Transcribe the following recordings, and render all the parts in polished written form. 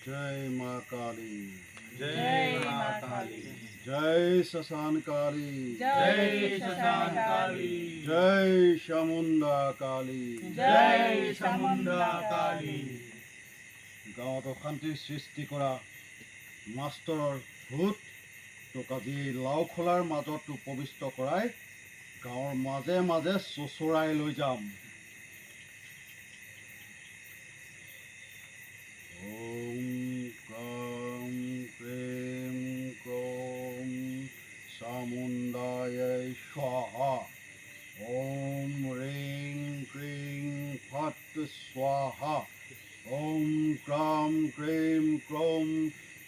जय माँ काली, जय माँ काली, जय शशान काली, जय शशान काली, जय चामुंडा काली। जय चामुंडा काली। গাঁৱত অশান্তিৰ সৃষ্টি কৰা মাষ্টৰৰ ভূত তোক আজি এই লাওখোলাৰ মাজত উপবিষ্ট কৰাই গাঁৱৰ মাজে মাজে চোচৰাই লৈ যাম। ওম ক্ৰম ক্ৰীম ক্ৰম চামুণ্ডায় স্বাহা। ওম ह्रीं क्रीं फट् स्वाहा। ओम क्रां क्रीं क्रों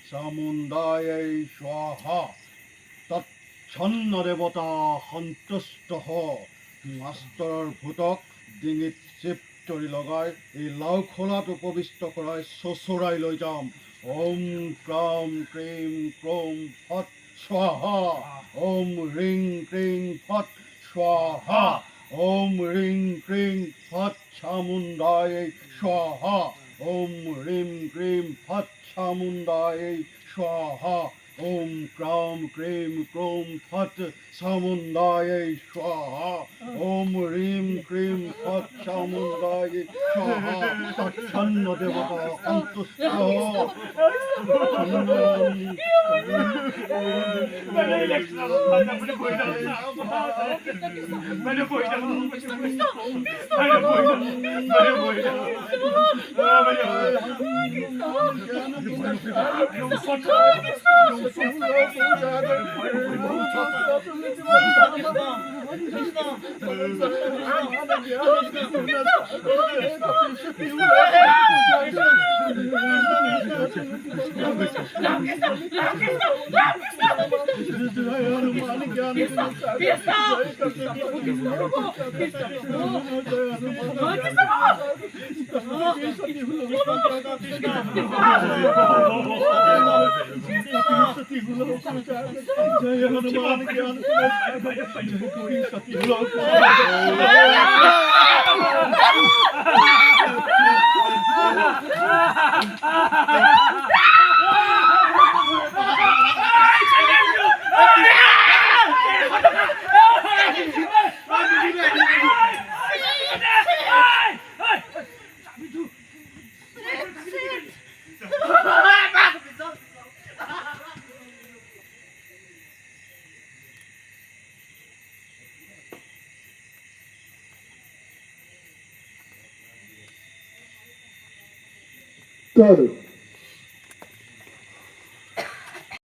चामुण्डायै स्वाहा। तत्छन्न देवता सन्तुष्ट ह। मास्टৰৰ ভূতক ডিঙিত চিপ তৰি লগাই এই লাওখোলাত উপবিষ্ট কৰাই চোচৰাই লৈ যাম। ওম ক্ৰাম ক্ৰীম ক্ৰোম ফট স্বাহা। ওম ह्रीं क्रीं फट् स्वाहा। ओम ह्रीं क्रीं फट् चामुण्डायै स्वाहा। ओम ह्रीं क्रीं फट् चामुण्डायै स्वाहा। ओम क्रां क्रीं क्रों फट् चामुण्डायै स्वाहा। ओम ह्रीं क्रीं फट् चामुण्डायै स्वाहा। तत्छन्न देवता सन्तुष्ट ह। Go.